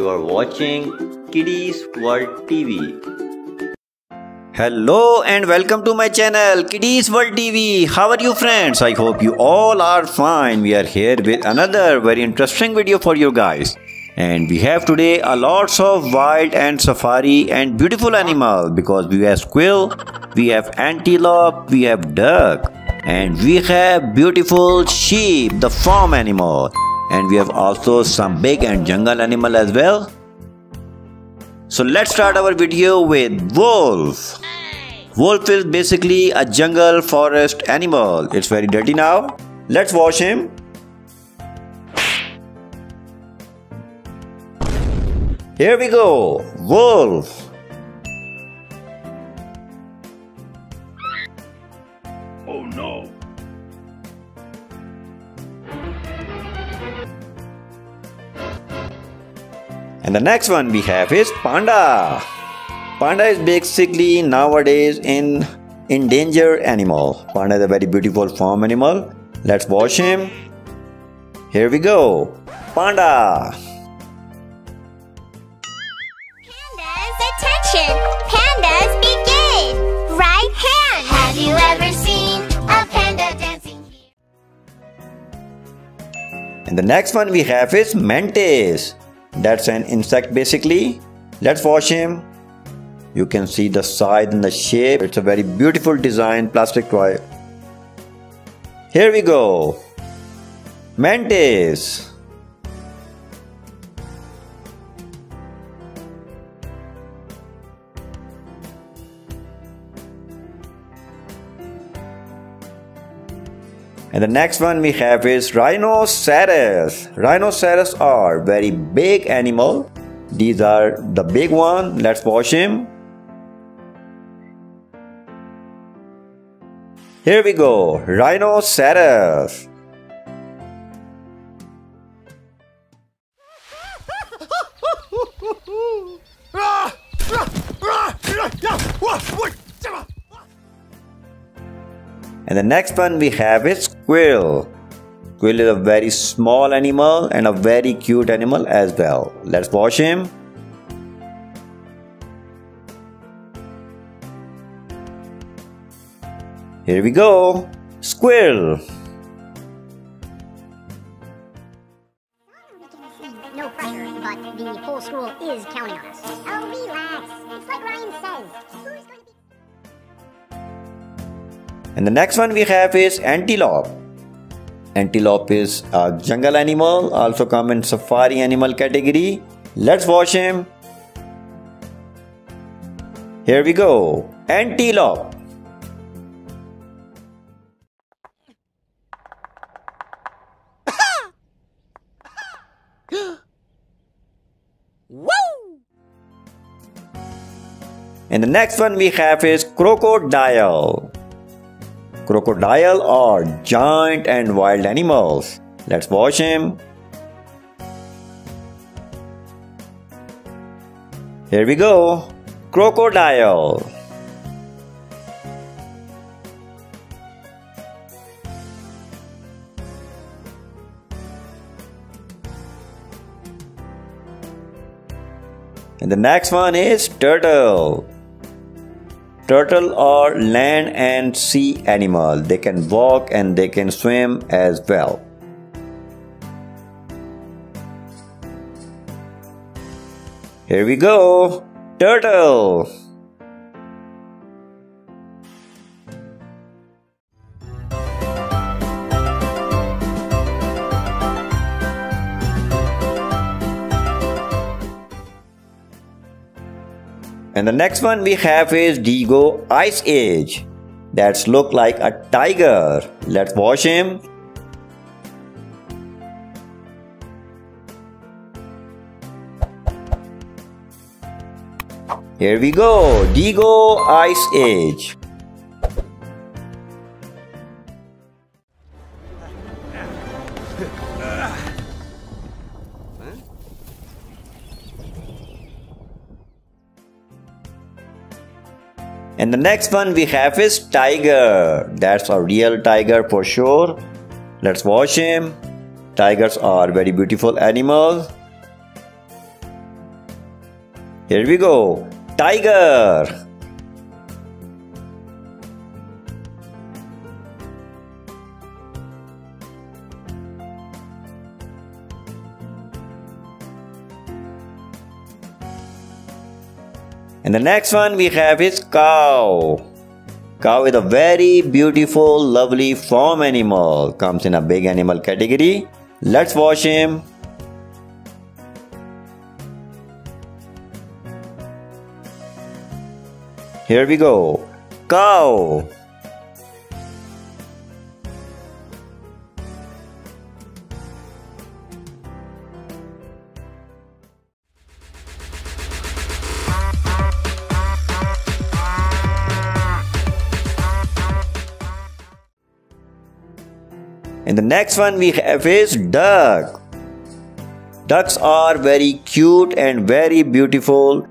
You are watching Kidiez World TV. Hello and welcome to my channel Kidiez World TV. How are you friends? I hope you all are fine. We are here with another very interesting video for you guys. And we have today a lots of wild and safari and beautiful animal because we have squirrel, we have antelope, we have duck, and we have beautiful sheep, the farm animal, and we have also some big and jungle animal as well. So let's start our video with wolf. Wolf is basically a jungle forest animal. It's very dirty now. Let's wash him. Here we go, wolf. Oh no. And the next one we have is panda. Panda is basically nowadays an endangered animal. Panda is a very beautiful farm animal. Let's wash him. Here we go, panda. Attention! Pandas begin! Right hand! Have you ever seen a panda dancing here? And the next one we have is mantis. That's an insect basically. Let's wash him. You can see the size and the shape. It's a very beautiful design plastic toy. Here we go, mantis. And the next one we have is rhinoceros. Rhinoceros are very big animal. These are the big one. Let's wash him. Here we go, rhinoceros. And the next one we have is squirrel. Squirrel is a very small animal and a very cute animal as well. Let's wash him. Here we go, squirrel. No pressure, but the whole school is counting on us. Oh, relax. It's like Ryan says. Who's going to be... And the next one we have is antelope. Antelope is a jungle animal, also come in safari animal category. Let's wash him. Here we go, antelope. And the next one we have is crocodile. Crocodile are giant and wild animals. Let's wash him. Here we go, crocodile. And the next one is turtle. Turtle are land and sea animal. They can walk and they can swim as well. Here we go, turtle. And the next one we have is Deigo Ice Age. That's look like a tiger. Let's wash him. Here we go, Deigo Ice Age. And the next one we have is tiger. That's a real tiger for sure. Let's wash him. Tigers are very beautiful animals. Here we go. Tiger. And the next one we have is cow. Cow is a very beautiful, lovely farm animal. Comes in a big animal category. Let's watch him. Here we go. Cow. And the next one we have is duck. Ducks are very cute and very beautiful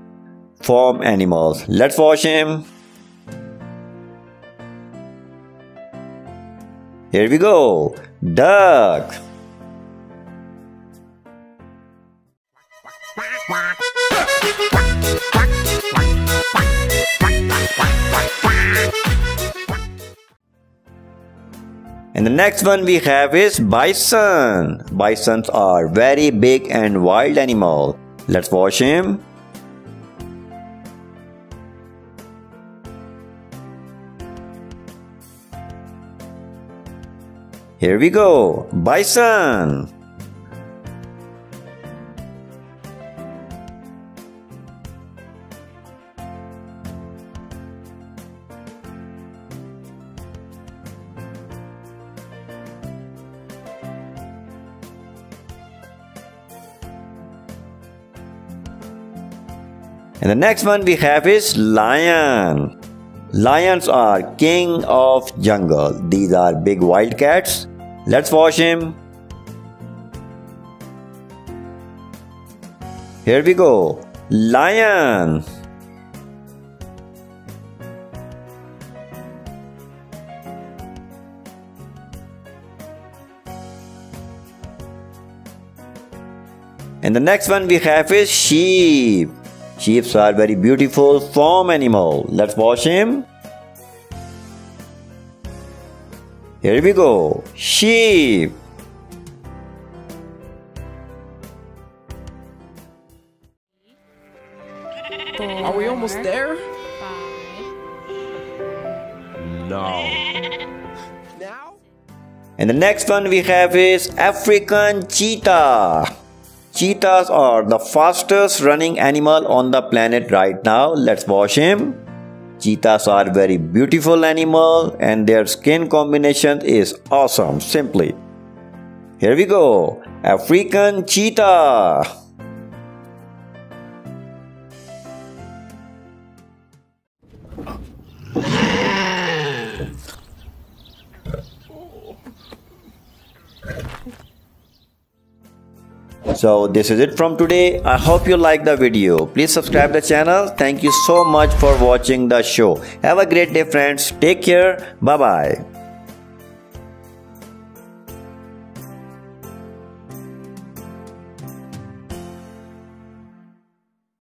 farm animals. Let's watch him. Here we go. Duck. And the next one we have is bison. Bisons are very big and wild animal. Let's watch him. Here we go. Bison. And the next one we have is lion. Lions are king of jungle. These are big wild cats. Let's watch him. Here we go. Lion. And the next one we have is sheep. Sheep are very beautiful farm animal. Let's watch him. Here we go. Sheep. Are we almost there? No. Now? And the next one we have is African cheetah. Cheetahs are the fastest running animal on the planet right now. Let's watch him. Cheetahs are very beautiful animal and their skin combination is awesome, simply. Here we go. African cheetah. So this is it from today. I hope you like the video. Please subscribe the channel. Thank you so much for watching the show. Have a great day friends. Take care. Bye bye.